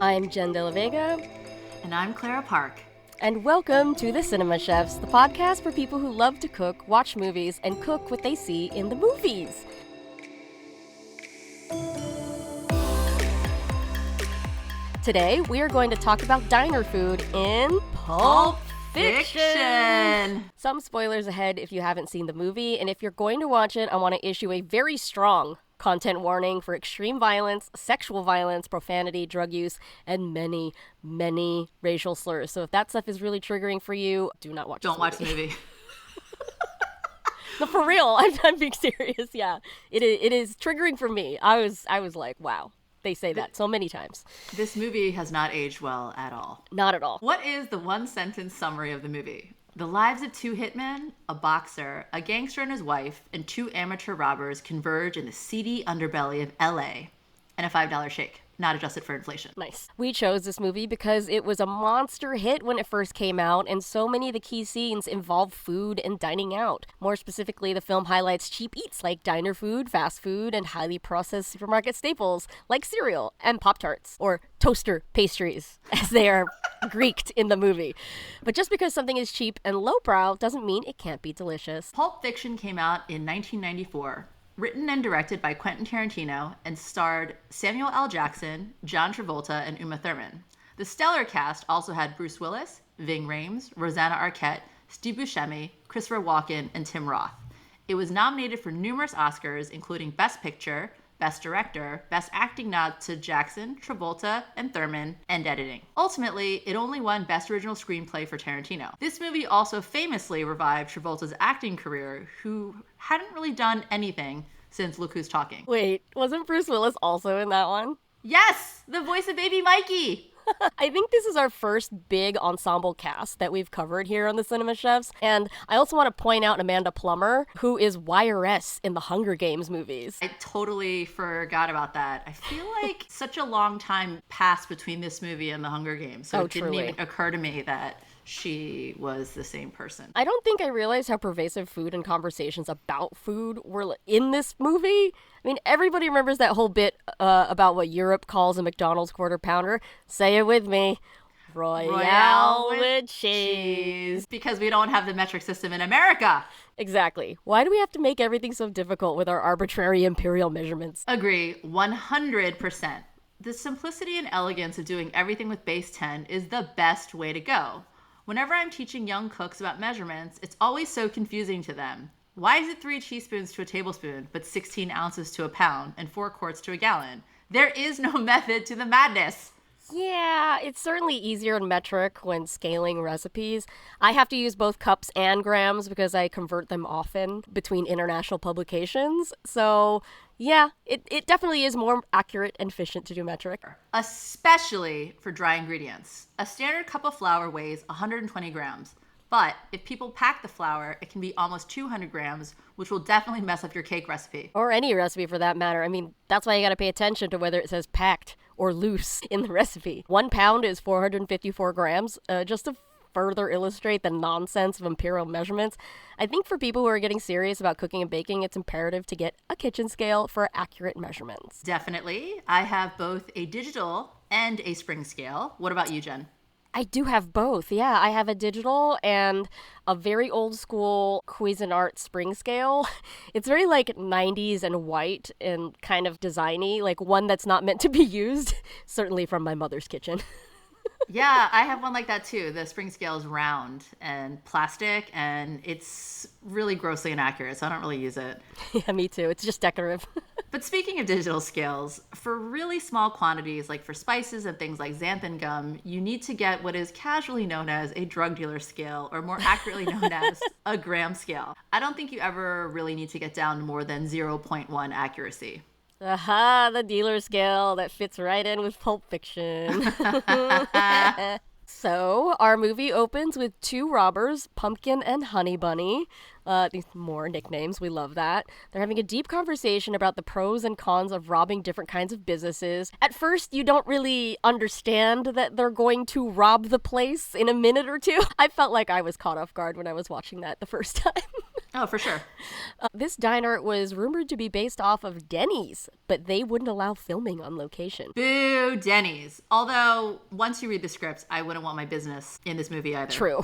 I'm Jenn de la Vega. And I'm Clara Park. And welcome to The Cinema Chefs, the podcast for people who love to cook, watch movies, and cook what they see in the movies. Today, we are going to talk about diner food in Pulp Fiction. Some spoilers ahead if you haven't seen the movie, and if you're going to watch it, I want to issue a very strong content warning for extreme violence, sexual violence, profanity, drug use, and many, many racial slurs. So if that stuff is really triggering for you, do not watch Don't watch the movie. No, for real, I'm being serious, yeah. It is triggering for me. I was like, wow. They say that so many times. This movie has not aged well at all. Not at all. What is the one-sentence summary of the movie? The lives of two hitmen, a boxer, a gangster and his wife, and two amateur robbers converge in the seedy underbelly of LA. And a $5 shake, not adjusted for inflation. Nice. We chose this movie because it was a monster hit when it first came out, and so many of the key scenes involve food and dining out. More specifically, the film highlights cheap eats like diner food, fast food, and highly processed supermarket staples like cereal and Pop-Tarts, or toaster pastries, as they are Greeked in the movie. But just because something is cheap and lowbrow doesn't mean it can't be delicious. Pulp Fiction came out in 1994. Written and directed by Quentin Tarantino and starred Samuel L. Jackson, John Travolta, and Uma Thurman. The stellar cast also had Bruce Willis, Ving Rhames, Rosanna Arquette, Steve Buscemi, Christopher Walken, and Tim Roth. It was nominated for numerous Oscars, including Best Picture, Best Director, Best Acting nod to Jackson, Travolta, and Thurman, and Editing. Ultimately, it only won Best Original Screenplay for Tarantino. This movie also famously revived Travolta's acting career, who hadn't really done anything since Look Who's Talking. Wait, wasn't Bruce Willis also in that one? Yes! The voice of Baby Mikey! I think this is our first big ensemble cast that we've covered here on the Cinema Chefs. And I also want to point out Amanda Plummer, who is YRS in the Hunger Games movies. I totally forgot about that. I feel like such a long time passed between this movie and the Hunger Games. So it didn't even occur to me that she was the same person. I don't think I realized how pervasive food and conversations about food were in this movie. I mean, everybody remembers that whole bit about what Europe calls a McDonald's quarter pounder. Say it with me. Royale with cheese. Because we don't have the metric system in America. Exactly. Why do we have to make everything so difficult with our arbitrary imperial measurements? Agree, 100%. The simplicity and elegance of doing everything with base 10 is the best way to go. Whenever I'm teaching young cooks about measurements, it's always so confusing to them. Why is it 3 teaspoons to a tablespoon, but 16 ounces to a pound and 4 quarts to a gallon? There is no method to the madness. Yeah, it's certainly easier in metric when scaling recipes. I have to use both cups and grams because I convert them often between international publications. So, yeah, it definitely is more accurate and efficient to do metric. Especially for dry ingredients. A standard cup of flour weighs 120 grams. But if people pack the flour, it can be almost 200 grams, which will definitely mess up your cake recipe. Or any recipe for that matter. I mean, that's why you gotta pay attention to whether it says packed or loose in the recipe. 1 pound is 454 grams. Just to further illustrate the nonsense of imperial measurements, I think for people who are getting serious about cooking and baking, it's imperative to get a kitchen scale for accurate measurements. Definitely. I have both a digital and a spring scale. What about you, Jen? I do have both. Yeah, I have a digital and a very old school Cuisinart spring scale. It's very like 90s and white and kind of designy, like one that's not meant to be used, certainly from my mother's kitchen. Yeah, I have one like that too. The spring scale is round and plastic, and it's really grossly inaccurate, so I don't really use it. Yeah, me too. It's just decorative. But speaking of digital scales, for really small quantities, like for spices and things like xanthan gum, you need to get what is casually known as a drug dealer scale, or more accurately known as a gram scale. I don't think you ever really need to get down to more than 0.1 accuracy. Aha, the dealer scale that fits right in with Pulp Fiction. So, our movie opens with 2 robbers, Pumpkin and Honey Bunny. These more nicknames, we love that. They're having a deep conversation about the pros and cons of robbing different kinds of businesses. At first, you don't really understand that they're going to rob the place in a minute or two. I felt like I was caught off guard when I was watching that the first time. Oh, for sure. This diner was rumored to be based off of Denny's, but they wouldn't allow filming on location. Boo, Denny's. Although, once you read the script, I wouldn't want my business in this movie either. True.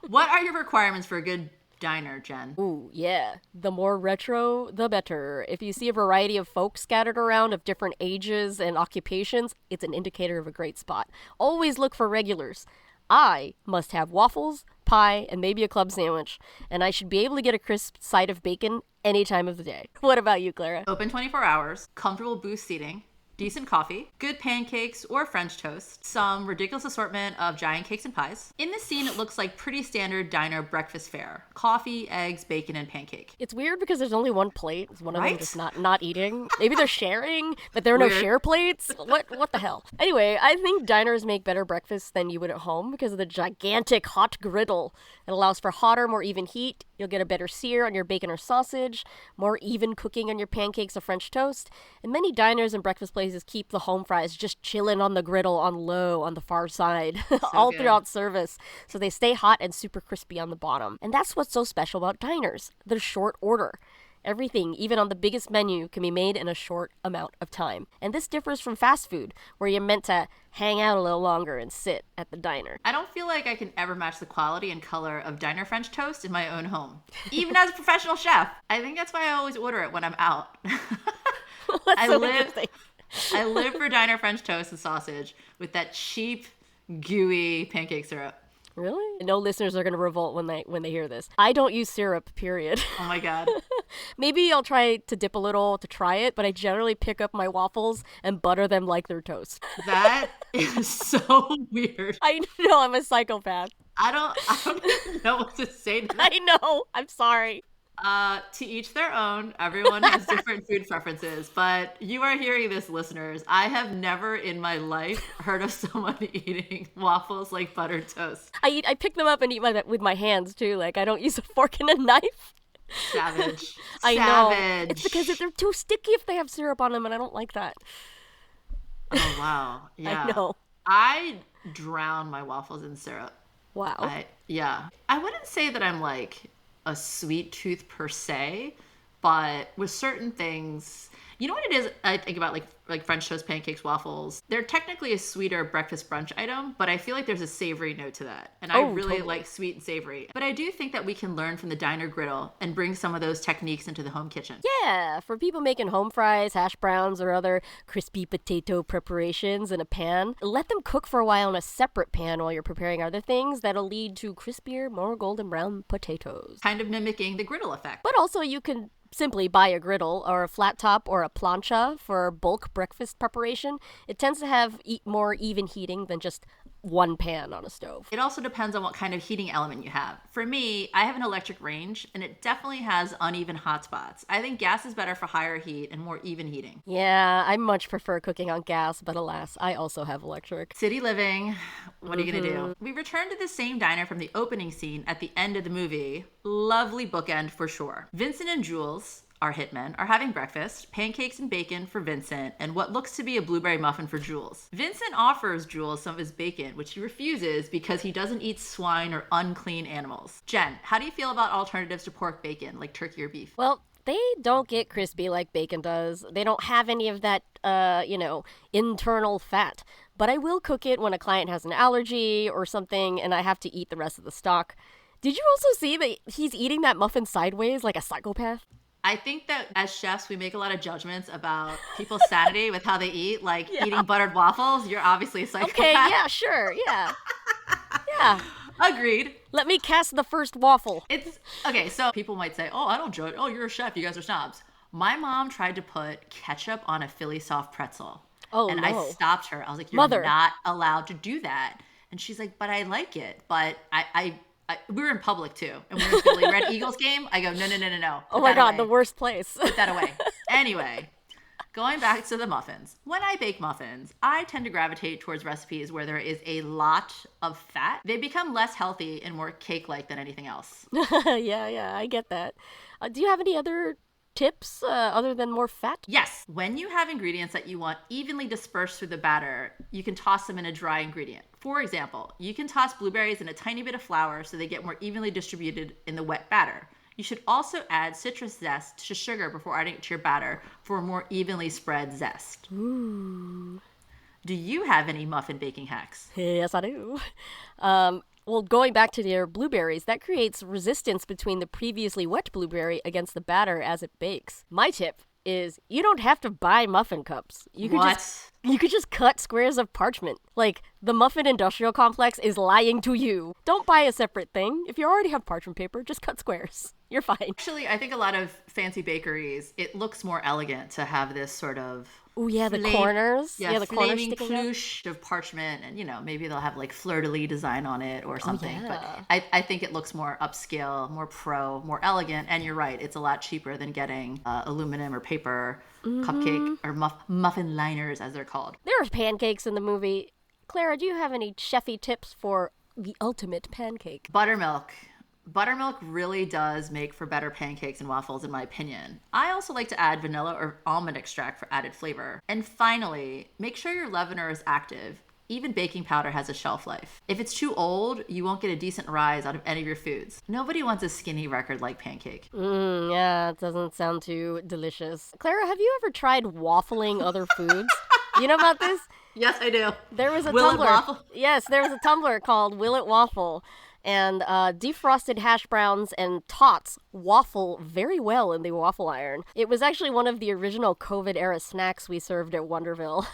What are your requirements for a good diner, Jen? Ooh, yeah. The more retro, the better. If you see a variety of folks scattered around of different ages and occupations, it's an indicator of a great spot. Always look for regulars. I must have waffles, pie, and maybe a club sandwich, and I should be able to get a crisp side of bacon any time of the day. What about you, Clara? Open 24 hours, comfortable booth seating, decent coffee, good pancakes or French toast, some ridiculous assortment of giant cakes and pies. In this scene, it looks like pretty standard diner breakfast fare. Coffee, eggs, bacon, and pancake. It's weird because there's only one plate. Is one of them Right? just not eating? Maybe they're sharing, but there are no Weird. share plates? What the hell? Anyway, I think diners make better breakfasts than you would at home because of the gigantic hot griddle. It allows for hotter, more even heat. You'll get a better sear on your bacon or sausage, more even cooking on your pancakes or French toast. And many diners and breakfast places keep the home fries just chilling on the griddle on low on the far side all good. throughout service. So they stay hot and super crispy on the bottom. And that's what's so special about diners. They're short order. Everything, even on the biggest menu, can be made in a short amount of time. And this differs from fast food, where you're meant to hang out a little longer and sit at the diner. I don't feel like I can ever match the quality and color of diner French toast in my own home, even as a professional chef. I think that's why I always order it when I'm out. That's so interesting. I live for diner French toast and sausage with that cheap, gooey pancake syrup. Really? No listeners are going to revolt when they hear this. I don't use syrup, period. Oh my God. Maybe I'll try to dip a little to try it, but I generally pick up my waffles and butter them like they're toast. That is so weird. I know, I'm a psychopath. I don't even know what to say to that. I know. I'm sorry. To each their own. Everyone has different food preferences, but you are hearing this, listeners. I have never in my life heard of someone eating waffles like buttered toast. I pick them up and eat with my hands too. Like I don't use a fork and a knife. Savage. I know. Savage. It's because they're too sticky if they have syrup on them, and I don't like that. Oh, wow. Yeah. I know. I drown my waffles in syrup. Wow. I wouldn't say that I'm like a sweet tooth per se, but with certain things, you know what it is I think about like French toast, pancakes, waffles. They're technically a sweeter breakfast brunch item, but I feel like there's a savory note to that. And I really totally. like sweet and savory. But I do think that we can learn from the diner griddle and bring some of those techniques into the home kitchen. Yeah, for people making home fries, hash browns, or other crispy potato preparations in a pan, let them cook for a while in a separate pan while you're preparing other things that'll lead to crispier, more golden brown potatoes. Kind of mimicking the griddle effect. But also you can simply buy a griddle or a flat top or a plancha for bulk breakfast preparation. It tends to have more even heating than just one pan on a stove. It also depends on what kind of heating element you have. For me, I have an electric range, and it definitely has uneven hot spots. I think gas is better for higher heat and more even heating. Yeah, I much prefer cooking on gas, but alas, I also have electric. City living, what are you gonna do? We return to the same diner from the opening scene at the end of the movie. Lovely bookend for sure. Vincent and Jules, our hitmen, are having breakfast, pancakes and bacon for Vincent, and what looks to be a blueberry muffin for Jules. Vincent offers Jules some of his bacon, which he refuses because he doesn't eat swine or unclean animals. Jen, how do you feel about alternatives to pork bacon, like turkey or beef? Well, they don't get crispy like bacon does. They don't have any of that, internal fat. But I will cook it when a client has an allergy or something and I have to eat the rest of the stock. Did you also see that he's eating that muffin sideways like a psychopath? I think that as chefs, we make a lot of judgments about people's sanity with how they eat, like eating buttered waffles. You're obviously a psychopath. Okay, yeah, sure, yeah. Yeah. Agreed. Let me cast the first waffle. It's okay. So people might say, "Oh, I don't judge. Oh, you're a chef. You guys are snobs." My mom tried to put ketchup on a Philly soft pretzel. Oh, and no. I stopped her. I was like, "You're Mother. not allowed to do that." And she's like, "But I like it." But we were in public too, and we were in Philly. Red Eagles game. I go, no. Oh my God, the worst place. Put that away. Anyway, going back to the muffins. When I bake muffins, I tend to gravitate towards recipes where there is a lot of fat. They become less healthy and more cake-like than anything else. Yeah, I get that. Do you have any other tips other than more fat? Yes. When you have ingredients that you want evenly dispersed through the batter, you can toss them in a dry ingredient. For example, you can toss blueberries in a tiny bit of flour so they get more evenly distributed in the wet batter. You should also add citrus zest to sugar before adding it to your batter for a more evenly spread zest. Ooh. Do you have any muffin baking hacks? Yes, I do. Well, going back to their blueberries, that creates resistance between the previously wet blueberry against the batter as it bakes. My tip is you don't have to buy muffin cups. You could just cut squares of parchment. Like, the muffin industrial complex is lying to you. Don't buy a separate thing. If you already have parchment paper, just cut squares. You're fine. Actually, I think a lot of fancy bakeries, it looks more elegant to have this sort of... Oh, yeah, the corners. Yeah, the corners flaming sticking out. plush of parchment, and maybe they'll have like fleur-de-lis design on it or something. yeah. But I think it looks more upscale, more pro, more elegant. And you're right, it's a lot cheaper than getting aluminum or paper cupcake or muffin liners, as they're called. There are pancakes in the movie. Clara, do you have any chefy tips for the ultimate pancake? Buttermilk. Buttermilk really does make for better pancakes and waffles, in my opinion. I also like to add vanilla or almond extract for added flavor. And finally, make sure your leavener is active. Even baking powder has a shelf life. If it's too old, you won't get a decent rise out of any of your foods. Nobody wants a skinny record like Pancake. Yeah, it doesn't sound too delicious. Clara, have you ever tried waffling other foods? You know about this? Yes, I do. There was a Will It tumbler. Waffle? Yes, there was a tumbler called Will It Waffle. And defrosted hash browns and tots waffle very well in the waffle iron. It was actually one of the original COVID-era snacks we served at Wonderville.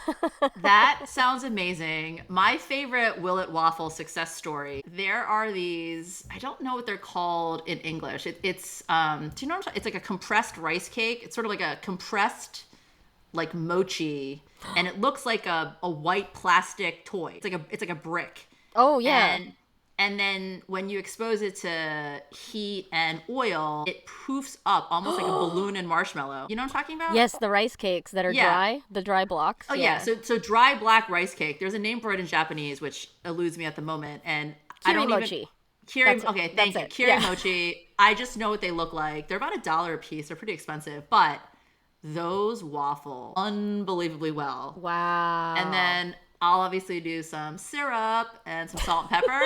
That sounds amazing. My favorite Will It Waffle success story. There are these, I don't know what they're called in English. It's do you know what I'm talking? It's like a compressed rice cake. It's sort of like a compressed like mochi, and it looks like a white plastic toy. It's like a brick. Oh, yeah. And then when you expose it to heat and oil, it poofs up almost like a balloon and marshmallow. You know what I'm talking about? Yes, the rice cakes that are dry, the dry blocks. Oh, yeah. So dry black rice cake. There's a name for it in Japanese, which eludes me at the moment. And I don't Kirimochi. Okay, thank you. Kirimochi. I just know what they look like. They're about $1 a piece. They're pretty expensive. But those waffle unbelievably well. Wow. And then I'll obviously do some syrup and some salt and pepper.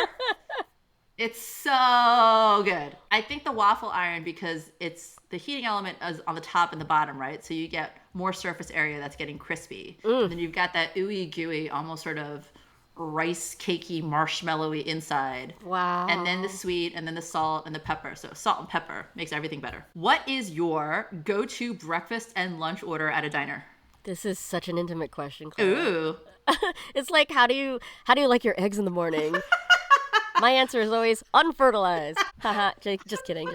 It's so good. I think the waffle iron, because it's the heating element is on the top and the bottom, right? So you get more surface area that's getting crispy. And then you've got that ooey gooey, almost sort of rice cakey, marshmallowy inside. Wow. And then the sweet, and then the salt and the pepper. So salt and pepper makes everything better. What is your go-to breakfast and lunch order at a diner? This is such an intimate question, Clara. Ooh. It's like, how do you like your eggs in the morning? My answer is always unfertilized. Haha, just kidding.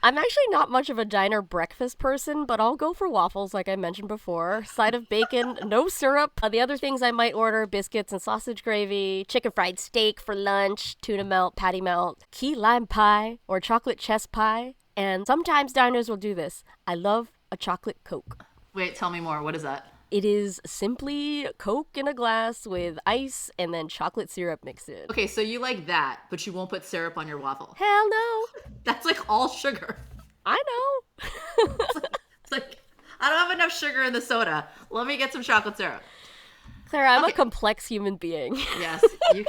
I'm actually not much of a diner breakfast person, but I'll go for waffles like I mentioned before. Side of bacon, no syrup. The other things I might order, biscuits and sausage gravy, chicken fried steak for lunch, tuna melt, patty melt, key lime pie, or chocolate chess pie. And sometimes diners will do this. I love a chocolate Coke. Wait, tell me more. What is that? It is simply Coke in a glass with ice and then chocolate syrup mixed in. Okay, so you like that, but you won't put syrup on your waffle. Hell no. That's like all sugar. I know. It's like, I don't have enough sugar in the soda. Let me get some chocolate syrup. Clara, I'm a complex human being. Yes, you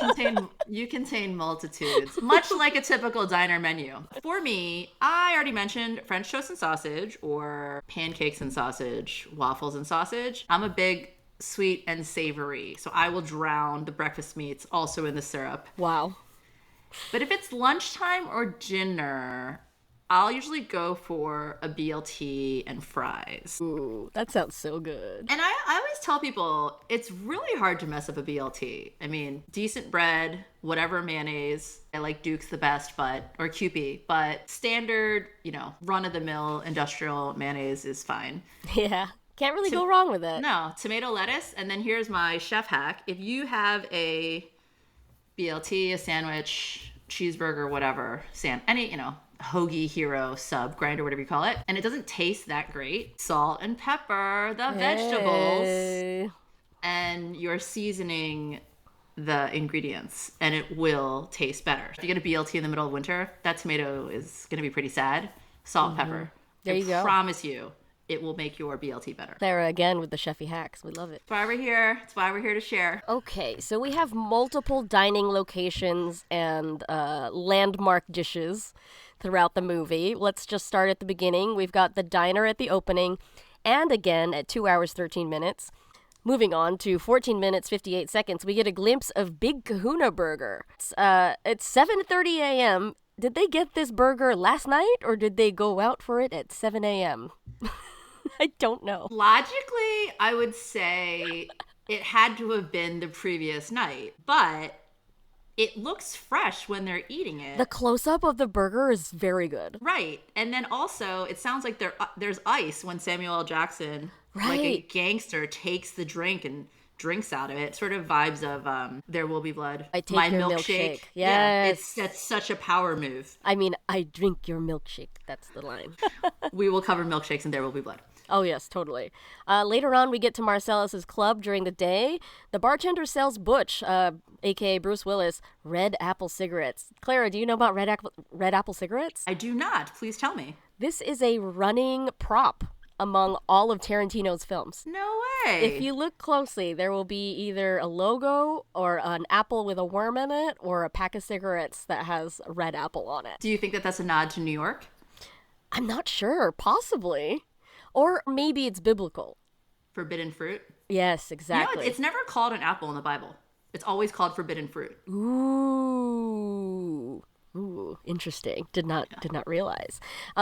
contain multitudes, much like a typical diner menu. For me, I already mentioned French toast and sausage, or pancakes and sausage, waffles and sausage. I'm a big sweet and savory, so I will drown the breakfast meats also in the syrup. Wow. But if it's lunchtime or dinner, I'll usually go for a BLT and fries. Ooh, that sounds so good. And I always tell people it's really hard to mess up a BLT. I mean, decent bread, whatever mayonnaise. I like Duke's the best, or Kewpie, but standard, run-of-the-mill industrial mayonnaise is fine. Yeah, can't really go wrong with it. No, tomato, lettuce, and then here's my chef hack. If you have a BLT, a sandwich, cheeseburger, whatever, hoagie hero sub grinder, whatever you call it, and it doesn't taste that great, salt and pepper the vegetables, and you're seasoning the ingredients, and it will taste better. If you get a BLT in the middle of winter, that tomato is going to be pretty sad. Salt and pepper. There you go. I promise you, it will make your BLT better. Clara again with the chefy hacks. We love it. That's why we're here. That's why we're here to share. Okay, so we have multiple dining locations and landmark dishes throughout the movie. Let's just start at the beginning. We've got the diner at the opening and again at 2 hours, 13 minutes. Moving on to 14 minutes, 58 seconds, we get a glimpse of Big Kahuna Burger. It's 7:30 a.m. Did they get this burger last night or did they go out for it at 7 a.m.? I don't know. Logically, I would say it had to have been the previous night, but it looks fresh when they're eating it. The close-up of the burger is very good. Right. And then also, it sounds like there's ice when Samuel L. Jackson, like a gangster, takes the drink and drinks out of it. Sort of vibes of There Will Be Blood. I take your milkshake. Yes. Yeah, that's such a power move. I mean, I drink your milkshake. That's the line. We will cover milkshakes and There Will Be Blood. Oh, yes, totally. Later on, we get to Marcellus's club during the day. The bartender sells Butch, a.k.a. Bruce Willis, red apple cigarettes. Clara, do you know about red apple cigarettes? I do not. Please tell me. This is a running prop among all of Tarantino's films. No way. If you look closely, there will be either a logo or an apple with a worm in it or a pack of cigarettes that has a red apple on it. Do you think that that's a nod to New York? I'm not sure. Possibly. Or maybe it's biblical. Forbidden fruit? Yes, exactly. You know, it's never called an apple in the Bible. It's always called forbidden fruit. Ooh, interesting. Did not realize.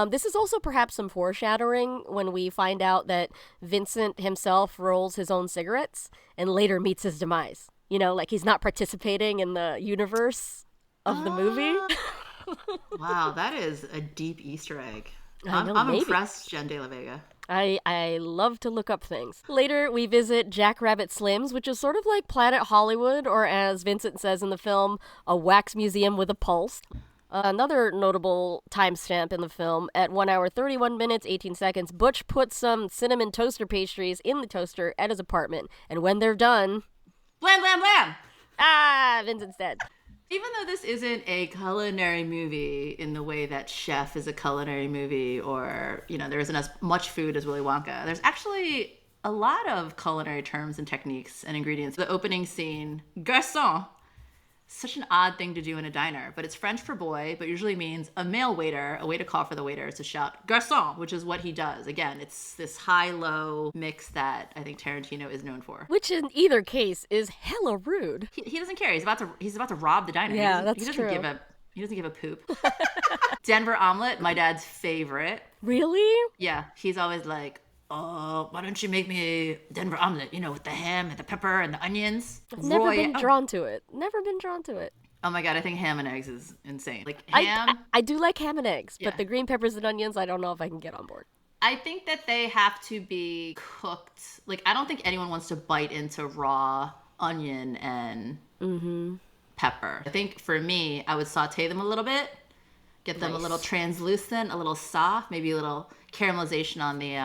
This is also perhaps some foreshadowing when we find out that Vincent himself rolls his own cigarettes and later meets his demise. You know, like he's not participating in the universe of the movie. Wow, that is a deep Easter egg. I'm impressed, Jenn de la Vega. I love to look up things. Later, we visit Jackrabbit Slim's, which is sort of like Planet Hollywood, or as Vincent says in the film, a wax museum with a pulse. Another notable timestamp in the film, at 1 hour, 31 minutes, 18 seconds, Butch puts some cinnamon toaster pastries in the toaster at his apartment, and when they're done... Blam, blam, blam! Vincent's dead. Even though this isn't a culinary movie in the way that Chef is a culinary movie, or, you know, there isn't as much food as Willy Wonka, there's actually a lot of culinary terms and techniques and ingredients. The opening scene, garçon, such an odd thing to do in a diner, but it's French for boy, but usually means a male waiter. A way to call for the waiter is to shout garçon, which is what he does. Again, it's this high-low mix that I think Tarantino is known for. Which in either case is hella rude. He doesn't care. He's about to rob the diner. Yeah, He doesn't true. He doesn't give a poop. Denver omelet, my dad's favorite. Really? Yeah, he's always like, oh, why don't you make me a Denver omelet, you know, with the ham and the pepper and the onions? I've never been drawn to it. Oh my God, I think ham and eggs is insane. Like ham. I do like ham and eggs, Yeah. but the green peppers and onions, I don't know if I can get on board. I think that they have to be cooked. Like, I don't think anyone wants to bite into raw onion and pepper. I think for me, I would saute them a little bit, get them a little translucent, a little soft, maybe a little caramelization on the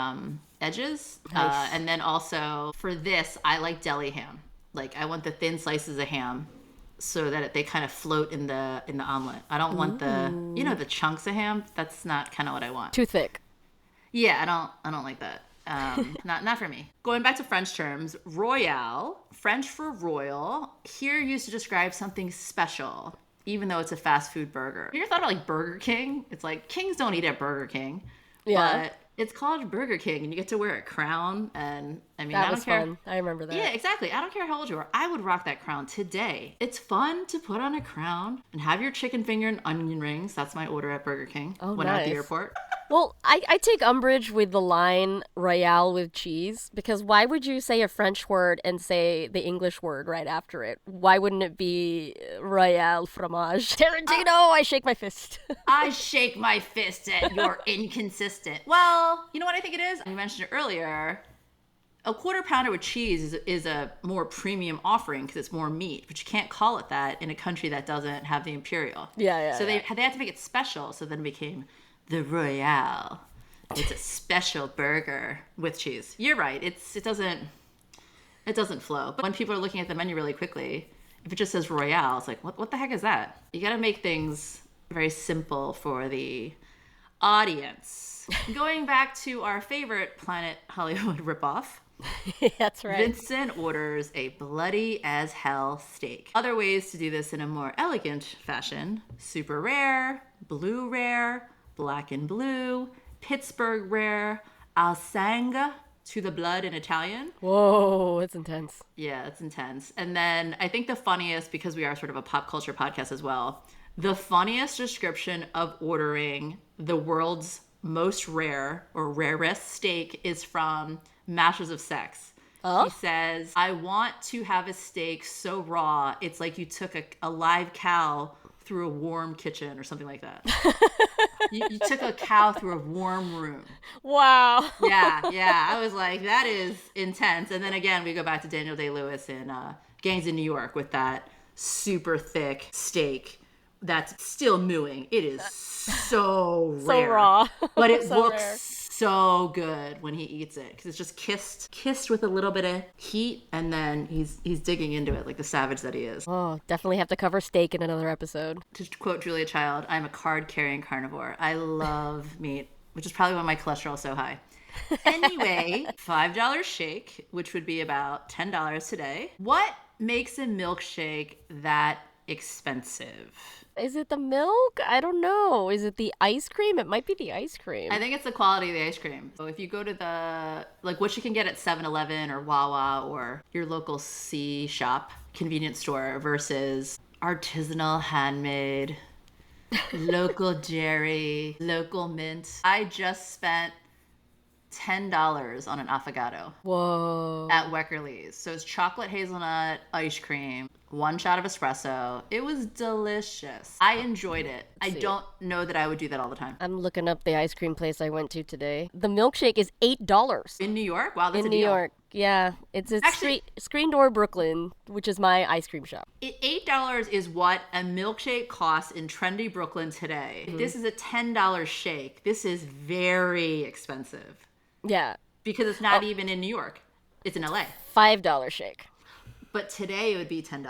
edges. Nice. And then also for this, I like deli ham. Like, I want the thin slices of ham so that they kind of float in the omelet. I don't want the chunks of ham. That's not kind of what I want. Too thick. Yeah, I don't like that. Not for me. Going back to French terms, royale, French for royal, here used to describe something special, even though it's a fast food burger. Have you ever thought about like Burger King? It's like kings don't eat at Burger King. Yeah. But it's called Burger King, and you get to wear a crown, and I mean, That I was don't care. fun. I remember that. Yeah, exactly. I don't care how old you are. I would rock that crown today. It's fun to put on a crown and have your chicken finger and onion rings. That's my order at Burger King when I'm at the nice. airport. Well, I take umbrage with the line Royale with cheese, because why would you say a French word and say the English word right after it? Why wouldn't it be Royale fromage? Tarantino, I shake my fist. I shake my fist at your inconsistent. Well, you know what I think it is? You mentioned it earlier. A quarter pounder with cheese is a more premium offering because it's more meat, but you can't call it that in a country that doesn't have the Imperial. Yeah. So they had to make it special, so then it became the Royale. It's a special burger with cheese. You're right. It doesn't flow. But when people are looking at the menu really quickly, if it just says Royale, it's like, what the heck is that? You got to make things very simple for the Audience. Going back to our favorite Planet Hollywood ripoff, That's right. Vincent orders a bloody as hell steak. Other ways to do this in a more elegant fashion: super rare, blue rare, black and blue, Pittsburgh rare, al sangue, to the blood in Italian. Whoa, it's intense. Yeah, it's intense. And then I think the funniest, because we are sort of a pop culture podcast as well, the funniest description of ordering the world's most rare or rarest steak is from Masters of Sex. Oh? He says, I want to have a steak so raw, it's like you took a live cow through a warm kitchen or something like that. You took a cow through a warm room. Wow. Yeah. I was like, that is intense. And then again, we go back to Daniel Day-Lewis in Gangs in New York with that super thick steak that's still mooing. It is so rare. So raw. But it So looks rare. so good when he eats it because it's just kissed with a little bit of heat, and then he's digging into it like the savage that he is. Oh, definitely have to cover steak in another episode. To quote Julia Child, I'm a card-carrying carnivore. I love meat, which is probably why my cholesterol is so high. Anyway, $5 shake, which would be about $10 today. What makes a milkshake that expensive? Is it the milk? I don't know. Is it the ice cream? It might be the ice cream. I think it's the quality of the ice cream. So if you go to what you can get at 7-Eleven or Wawa or your local C shop, convenience store, versus artisanal, handmade, local dairy, local mint. I just spent $10 on an affogato Whoa. at Weckerly's. So it's chocolate hazelnut ice cream, 1 shot of espresso. It was delicious. I enjoyed it. I don't know that I would do that all the time. I'm looking up the ice cream place I went to today. The milkshake is $8. In New York? Wow, that's In a New deal. York. Yeah. It's Actually- Screen Door Brooklyn, which is my ice cream shop. $8 is what a milkshake costs in trendy Brooklyn today. If this is a $10 shake, this is very expensive. Yeah. Because it's not even in New York. It's in LA. $5 shake. But today it would be $10.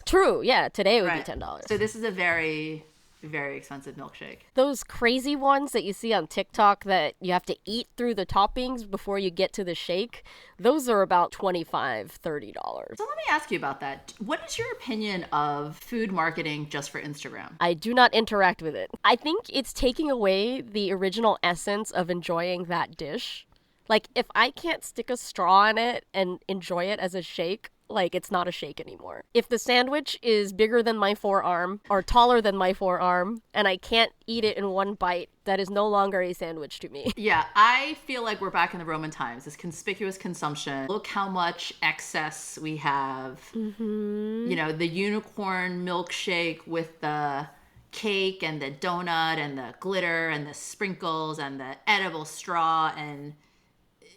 True. Yeah. Today it would Right. be $10. So this is a very, very expensive milkshake. Those crazy ones that you see on TikTok that you have to eat through the toppings before you get to the shake, those are about $25, $30. So let me ask you about that. What is your opinion of food marketing just for Instagram? I do not interact with it. I think it's taking away the original essence of enjoying that dish. Like, if I can't stick a straw in it and enjoy it as a shake, like, it's not a shake anymore. If the sandwich is bigger than my forearm or taller than my forearm and I can't eat it in one bite, that is no longer a sandwich to me. Yeah, I feel like we're back in the Roman times. This conspicuous consumption. Look how much excess we have. Mm-hmm. You know, the unicorn milkshake with the cake and the donut and the glitter and the sprinkles and the edible straw and,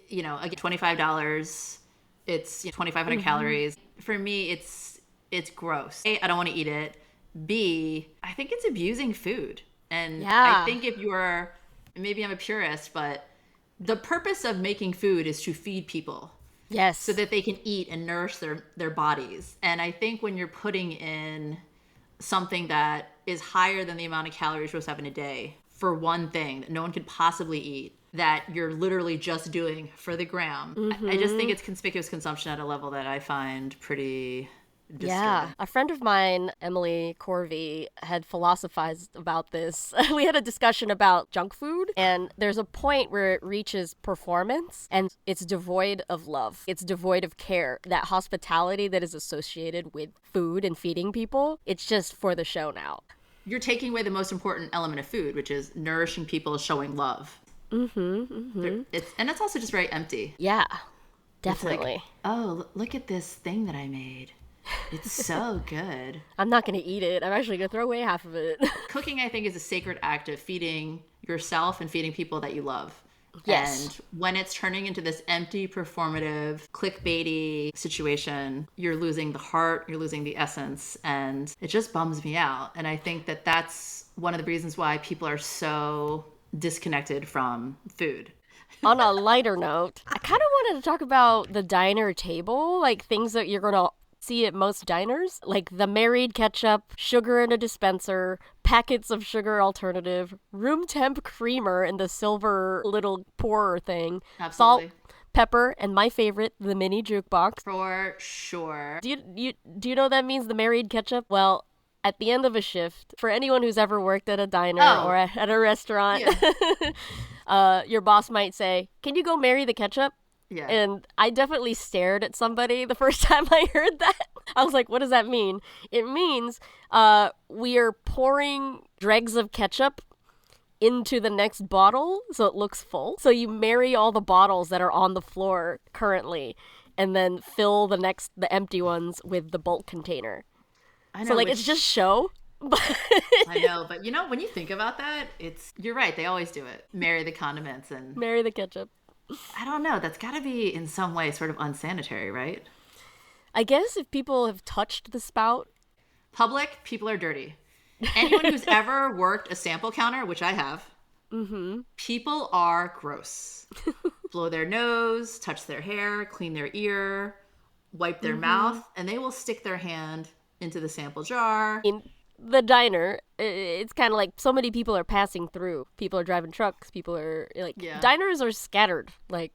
you know, again, $25. It's 2,500 calories. For me, it's gross. A, I don't want to eat it. B, I think it's abusing food. And Yeah. I think if you're, maybe I'm a purist, but the purpose of making food is to feed people Yes. so that they can eat and nourish their bodies. And I think when you're putting in something that is higher than the amount of calories you're supposed to have in a day for one thing that no one could possibly eat, that you're literally just doing for the gram. I just think it's conspicuous consumption at a level that I find pretty disturbing. Yeah. A friend of mine, Emily Corvey, had philosophized about this. We had a discussion about junk food, and there's a point where it reaches performance and it's devoid of love. It's devoid of care. That hospitality that is associated with food and feeding people, it's just for the show now. You're taking away the most important element of food, which is nourishing people, showing love. And it's also just very empty. Yeah. It's Definitely. like, oh, look at this thing that I made. It's so good. I'm not going to eat it. I'm actually going to throw away half of it. Cooking, I think, is a sacred act of feeding yourself and feeding people that you love. Yes. And when it's turning into this empty, performative, clickbaity situation, you're losing the heart, you're losing the essence, and it just bums me out. And I think that that's one of the reasons why people are so disconnected from food. On a lighter note, I kind of wanted to talk about the diner table, like things that you're going to see at most diners, like the married ketchup, sugar in a dispenser, packets of sugar alternative, room temp creamer in the silver little pourer thing, Absolutely. salt, pepper, and my favorite, the mini jukebox. For sure. Do you know that means the married ketchup? Well, at the end of a shift, for anyone who's ever worked at a diner Oh, or at a restaurant, your boss might say, "Can you go marry the ketchup?" Yeah. And I definitely stared at somebody the first time I heard that. I was like, what does that mean? It means we are pouring dregs of ketchup into the next bottle so it looks full. So you marry all the bottles that are on the floor currently and then fill the empty ones with the bulk container. I know. So like it's just show. I know, but when you think about that, you're right. They always do it. Marry the condiments and marry the ketchup. I don't know. That's got to be in some way sort of unsanitary, right? I guess if people have touched the spout. Public, people are dirty. Anyone who's ever worked a sample counter, which I have, people are gross. Blow their nose, touch their hair, clean their ear, wipe their mouth, and they will stick their hand into the sample jar. In the diner, it's kind of like so many people are passing through. People are driving trucks. People are diners are scattered. Like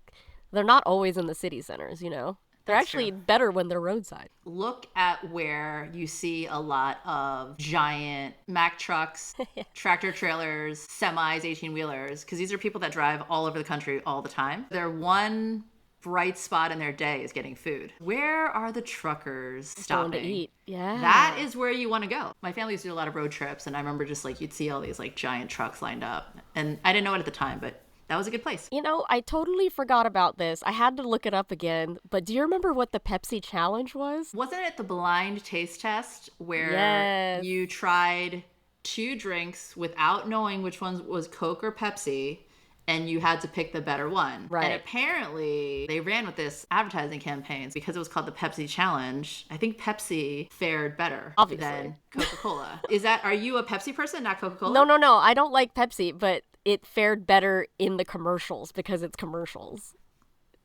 they're not always in the city centers, They're That's actually true. better when they're roadside. Look at where you see a lot of giant Mack trucks, tractor trailers, semis, 18-wheelers, because these are people that drive all over the country all the time. Their one bright spot in their day is getting food. Where are the truckers stopping? Going to eat. Yeah. That is where you want to go. My family used to do a lot of road trips, and I remember just you'd see all these giant trucks lined up. And I didn't know it at the time, but that was a good place. I totally forgot about this. I had to look it up again. But do you remember what the Pepsi challenge was? Wasn't it the blind taste test where Yes. you tried 2 drinks without knowing which one was Coke or Pepsi, and you had to pick the better one? Right. And apparently they ran with this advertising campaigns because it was called the Pepsi Challenge. I think Pepsi fared better than Coca-Cola. Are you a Pepsi person, not Coca-Cola? No. I don't like Pepsi, but it fared better in the commercials because it's commercials.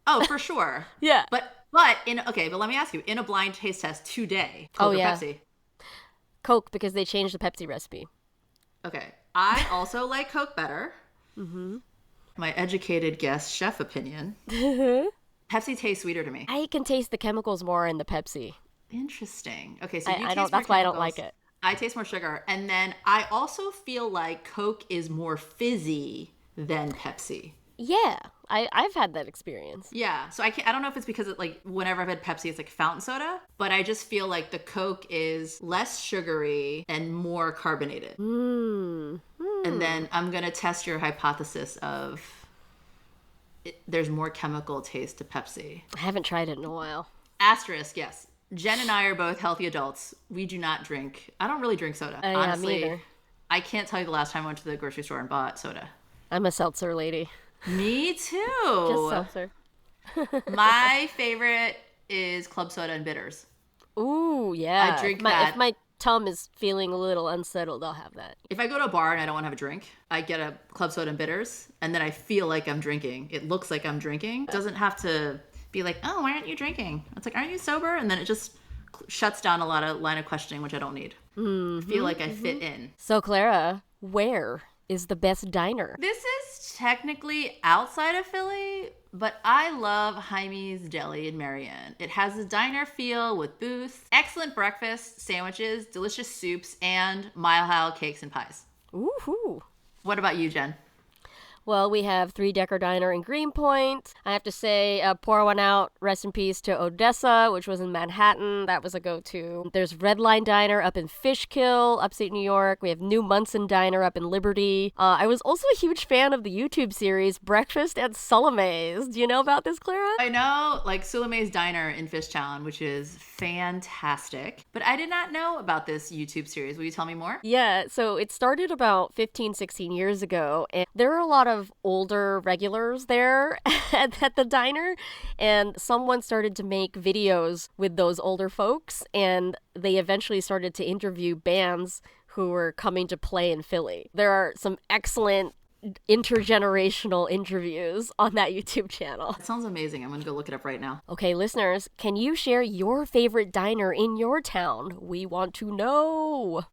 Oh, for sure. Yeah. But let me ask you, in a blind taste test today, Coke or Pepsi? Coke, because they changed the Pepsi recipe. Okay. I also like Coke better. Mm-hmm. My educated guess chef opinion. Pepsi tastes sweeter to me. I can taste the chemicals more in the Pepsi. Interesting. Okay, so I don't. That's why I don't like it. I taste more sugar, and then I also feel like Coke is more fizzy than Pepsi. Yeah, I've had that experience. Yeah, so I don't know if it's because whenever I've had Pepsi, it's like fountain soda, but I just feel like the Coke is less sugary and more carbonated. And then I'm gonna test your hypothesis of there's more chemical taste to Pepsi. I haven't tried it in a while. Asterisk, yes. Jen and I are both healthy adults. We do not drink. I don't really drink soda. Honestly, me either. I can't tell you the last time I went to the grocery store and bought soda. I'm a seltzer lady. Me too. Just seltzer. My favorite is club soda and bitters. Ooh, yeah. I drink that. If my tum is feeling a little unsettled, I'll have that. If I go to a bar and I don't want to have a drink, I get a club soda and bitters, and then I feel like I'm drinking. It looks like I'm drinking. It doesn't have to be like, oh, why aren't you drinking? It's like, aren't you sober? And then it just shuts down a lot of line of questioning, which I don't need. I feel like I fit in. So, Clara, where is the best diner? This is technically outside of Philly, but I love Jaime's Deli in Marion. It has a diner feel with booths, excellent breakfast, sandwiches, delicious soups, and Mile High cakes and pies. Ooh. What about you, Jen? Well, we have Three Decker Diner in Greenpoint. I have to say, pour one out, rest in peace to Odessa, which was in Manhattan. That was a go-to. There's Red Line Diner up in Fishkill, upstate New York. We have New Munson Diner up in Liberty. I was also a huge fan of the YouTube series Breakfast at Salome's. Do you know about this, Clara? I know, Salome's Diner in Fishtown, which is fantastic. But I did not know about this YouTube series. Will you tell me more? Yeah, so it started about 15, 16 years ago, and there are a lot of older regulars there at the diner, and someone started to make videos with those older folks, and they eventually started to interview bands who were coming to play in Philly. There are some excellent intergenerational interviews on that YouTube channel. That sounds amazing. I'm gonna go look it up right now. Okay, listeners, can you share your favorite diner in your town? We want to know.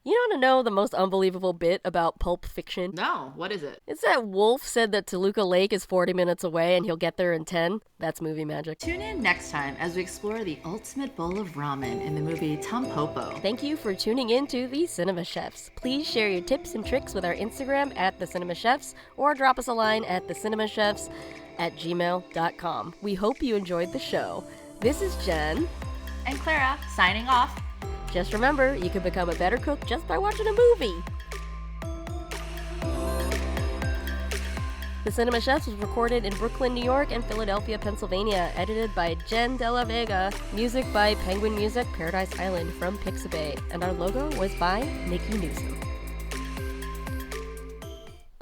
You want to know the most unbelievable bit about Pulp Fiction? No, what is it? It's that Wolf said that Toluca Lake is 40 minutes away and he'll get there in 10. That's movie magic. Tune in next time as we explore the ultimate bowl of ramen in the movie Tampopo. Thank you for tuning in to The Cinema Chefs. Please share your tips and tricks with our Instagram at The Cinema Chefs or drop us a line at thecinemachefs@gmail.com. We hope you enjoyed the show. This is Jen and Clara signing off. Just remember, you can become a better cook just by watching a movie. The Cinema Chefs was recorded in Brooklyn, New York and Philadelphia, Pennsylvania. Edited by Jen De La Vega. Music by Penguin Music, Paradise Island from Pixabay. And our logo was by Nikki Newsom.